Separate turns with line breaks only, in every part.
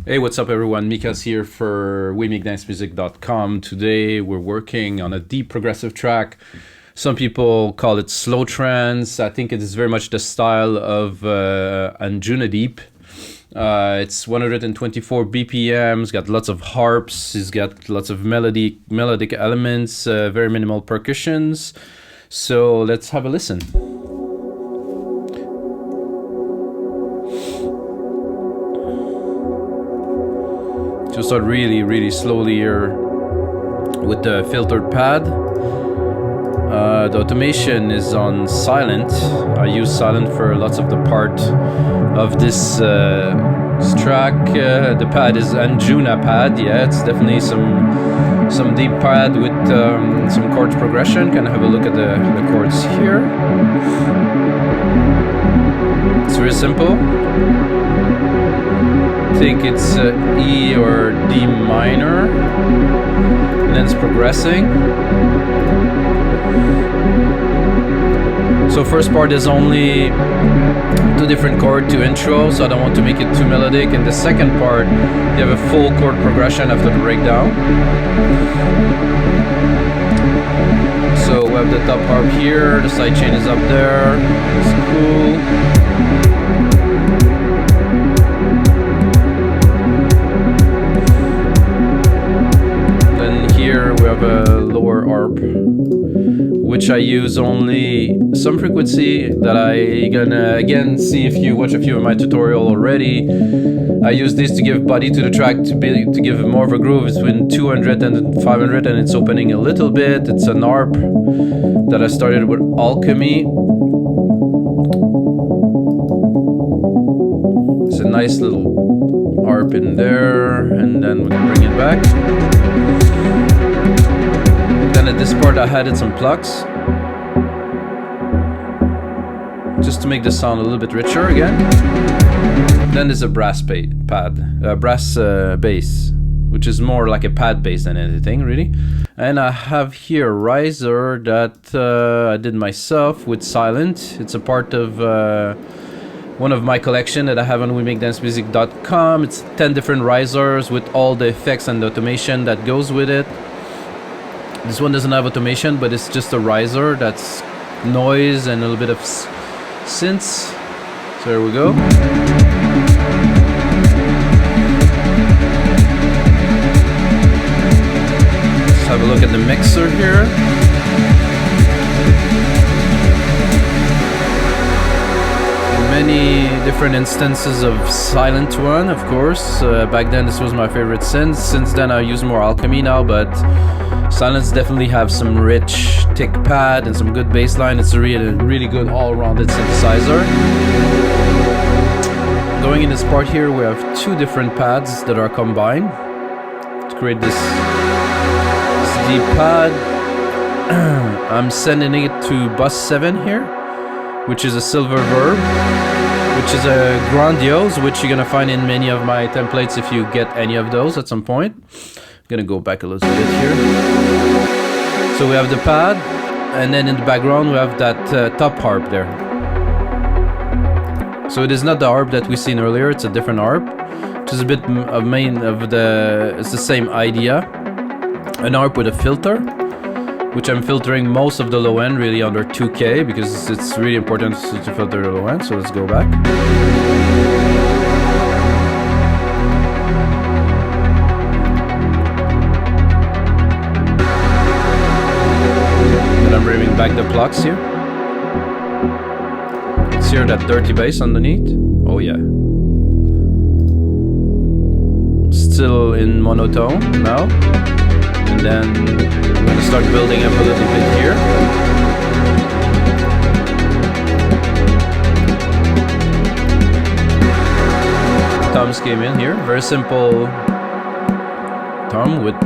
Hey, what's up everyone? Mikas here for WeMakeDanceMusic.com. Today we're working on a deep progressive track. Some people call it slow trance. I think it is very much the style of Anjunadeep. It's 124 BPMs, got lots of harps, it's got lots of melodic elements, very minimal percussions. So let's have a listen. So start really slowly here with the filtered pad. The automation is on silent. I use silent for lots of the part of this track. The pad is Anjuna pad. Yeah, it's definitely some deep pad with some chords progression. Can I have a look at the chords here? It's very simple. I think it's E or D minor, and then it's progressing. So first part is only two different chords, two intros, so I don't want to make it too melodic. And the second part, you have a full chord progression after the breakdown. So we have the top harp here, the sidechain is up there, it's cool. Here we have a lower arp, which I use only some frequency that I gonna again see if you watch a few of my tutorial already. I use this to give body to the track, to give more of a groove. It's between 200 and 500, and it's opening a little bit. It's an arp that I started with Alchemy. It's a nice little arp in there, and then we can bring it back. Then at this part I added some plucks just to make the sound a little bit richer again. Then there's a brass bass, which is more like a pad bass than anything really. And I have here a riser that I did myself with silent. It's a part of one of my collection that I have on WeMakeDanceMusic.com. It's 10 different risers with all the effects and the automation that goes with it. This one doesn't have automation, but it's just a riser that's noise and a little bit of synths. So there we go. Let's have a look at the mixer here. Many different instances of silent one, of course. Back then this was my favorite synth. Since then I use more Alchemy now, but silents definitely have some rich, thick pad and some good bass line. It's a really good all-rounded synthesizer. Going in this part here, we have two different pads that are combined to create this deep pad. I'm sending it to bus 7 here, which is a silver verb, which is a grandiose, which you're gonna find in many of my templates if you get any of those at some point. I'm gonna go back a little bit here. So we have the pad, and then in the background we have that top harp there. So it is not the harp that we seen earlier, it's a different harp, which is a bit of it's the same idea. An harp with a filter, which I'm filtering most of the low end really under 2K because it's really important to filter the low end. So let's go back. Then I'm bringing back the plucks here. Let's hear that dirty bass underneath. Oh yeah. Still in monotone now. And then I'm going to start building up a little bit here. Toms came in here, very simple tom with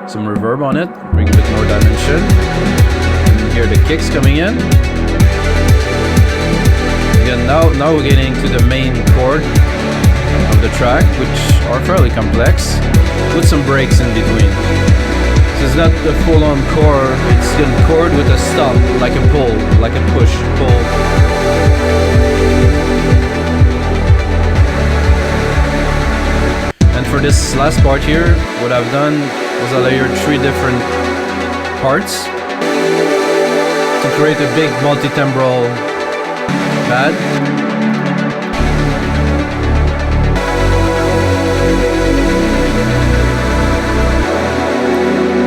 some reverb on it, bring a bit more dimension. And here the kicks coming in. Again, now we're getting to the main chord of the track, which are fairly complex, with some breaks in between. So it's not the full-on chord, it's a chord with a stop, like a pull, like a push, pull. for this last part here, what I've done is I layered 3 different parts to create a big multi-timbral pad.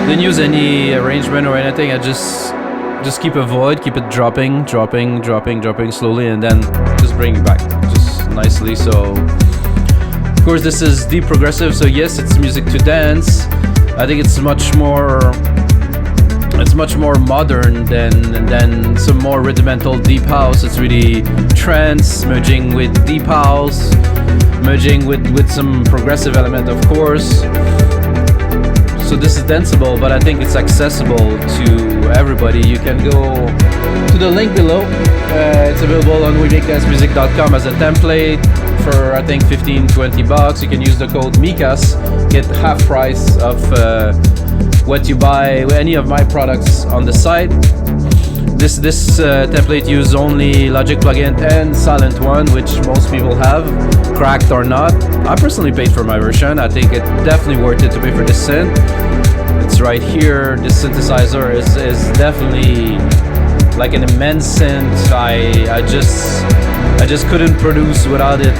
Didn't use any arrangement or anything. I just keep a void, keep it dropping slowly, and then just bring it back just nicely. So of course this is deep progressive, so yes, it's music to dance. I think it's much more modern than some more rudimental deep house. It's really trance merging with deep house, merging with some progressive element, of course. So this is danceable, but I think it's accessible to everybody. You can go to the link below. It's available on wemake-music.com as a template for I think 15-20 bucks. You can use the code Mikas, get half price of what you buy any of my products on the site. This template uses only Logic plugin and Silent One, which most people have, cracked or not. I personally paid for my version. I think it's definitely worth it to pay for this synth. It's right here. This synthesizer is definitely like an immense synth. I just couldn't produce without it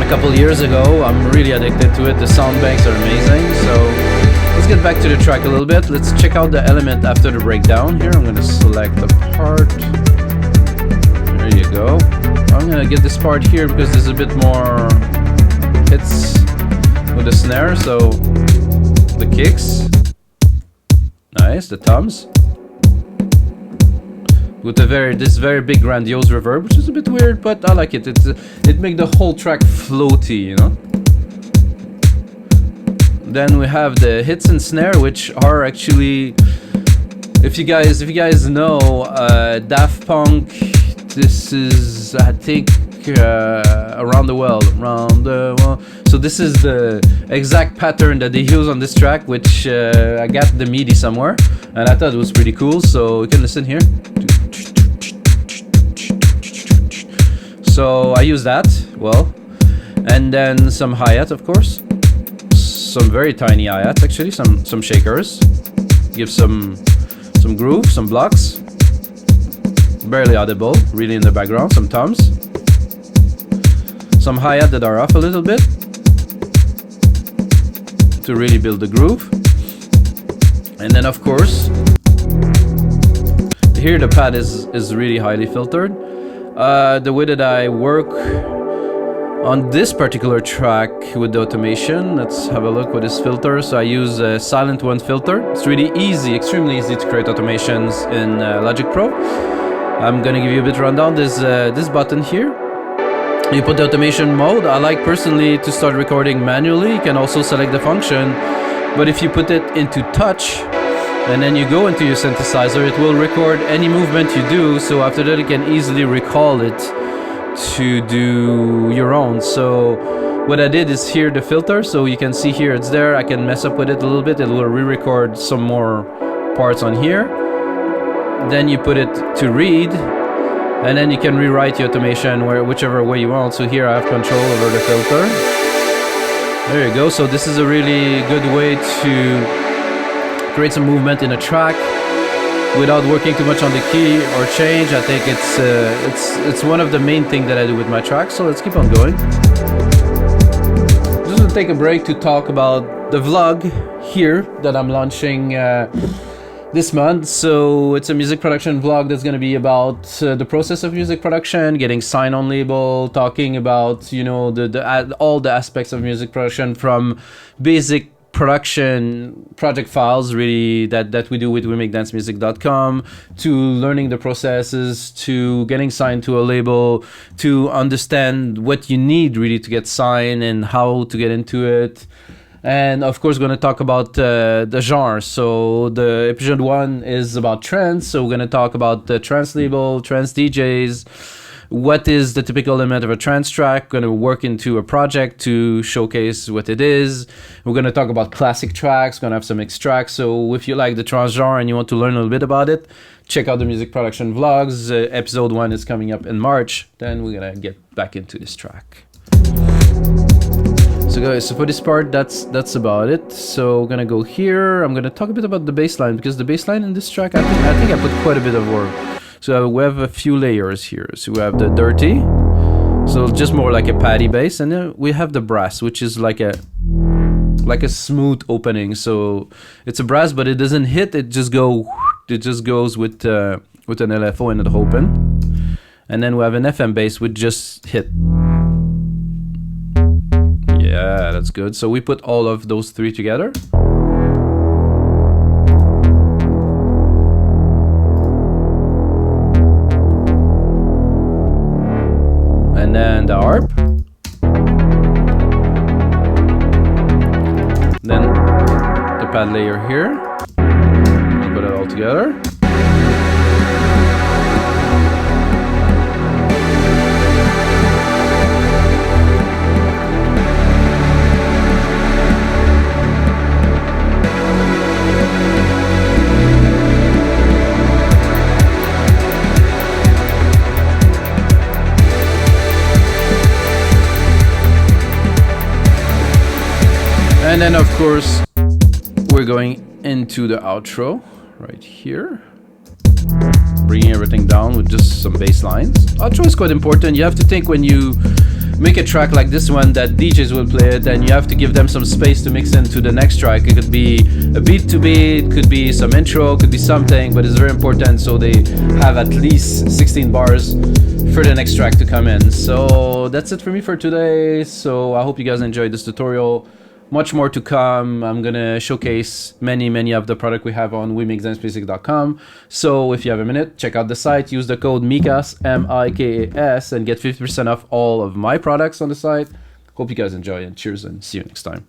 a couple years ago. I'm really addicted to it. The sound banks are amazing. So let's get back to the track a little bit. Let's check out the element after the breakdown. Here I'm going to select the part. There you go. I'm going to get this part here because there's a bit more hits with the snare. So the kicks. Nice. The toms. With this very big grandiose reverb, which is a bit weird, but I like it. It makes the whole track floaty, you know. Then we have the hits and snare, which are actually, if you guys know Daft Punk, this is I think around the world. So this is the exact pattern that they use on this track, which I got the MIDI somewhere, and I thought it was pretty cool. So you can listen here. So I use that, well, and then some hi-hat, of course. Some very tiny hi-hats, actually, some shakers. Give some groove, some blocks. Barely audible, really in the background. Some toms. Some hi-hat that are off a little bit to really build the groove. And then, of course, here the pad is really highly filtered. The way that I work on this particular track with the automation, let's have a look with this filter. So I use a Silent One filter. It's really easy, extremely easy to create automations in Logic Pro. I'm gonna give you a bit rundown. There's this button here. You put the automation mode. I like personally to start recording manually. You can also select the function, but if you put it into touch, and then you go into your synthesizer, it will record any movement you do, so after that you can easily recall it to do your own. So what I did is here the filter, so you can see here it's there. I can mess up with it a little bit. It will re-record some more parts on here. Then you put it to read, and then you can rewrite the automation whichever way you want. So here I have control over the filter. There you go. So this is a really good way to create some movement in a track without working too much on the key or change. I think it's one of the main things that I do with my tracks. So let's keep on going. Just gonna take a break to talk about the vlog here that I'm launching this month. So it's a music production vlog that's going to be about the process of music production, getting signed on label, talking about, you know, all the aspects of music production, from basic production project files really that we do with wemakedancemusic.com, to learning the processes, to getting signed to a label, to understand what you need really to get signed and how to get into it. And of course, we're going to talk about the genre. So the episode 1 is about trance. So we're going to talk about the trance label, trance DJs. What is the typical element of a trance track? We're going to work into a project to showcase what it is. We're going to talk about classic tracks. We're going to have some extracts. So if you like the trance genre and you want to learn a little bit about it, check out the music production vlogs. Episode 1 is coming up in March. Then we're going to get back into this track. So guys, so for this part, that's about it. So we're gonna go here. I'm gonna talk a bit about the bass line, because the bass line in this track, I think I put quite a bit of work. So we have a few layers here. So we have the dirty, so just more like a paddy bass, and then we have the brass, which is like a smooth opening. So it's a brass, but it doesn't hit. It just goes with an LFO and an open. And then we have an FM bass which just hit. Yeah, that's good. So we put all of those three together. And then the harp. Then the pad layer here. We put it all together. And then of course we're going into the outro right here, bringing everything down with just some bass lines. Outro is quite important. You have to think when you make a track like this one that DJs will play it, and you have to give them some space to mix into the next track. It could be a beat to beat, could be some intro, could be something, but it's very important so they have at least 16 bars for the next track to come in. So that's it for me for today. So I hope you guys enjoyed this tutorial. Much more to come. I'm gonna showcase many of the product we have on wemixdancemusic.com. So if you have a minute, check out the site, use the code Mikas, M-I-K-A-S, and get 50% off all of my products on the site. Hope you guys enjoy, and cheers, and see you next time.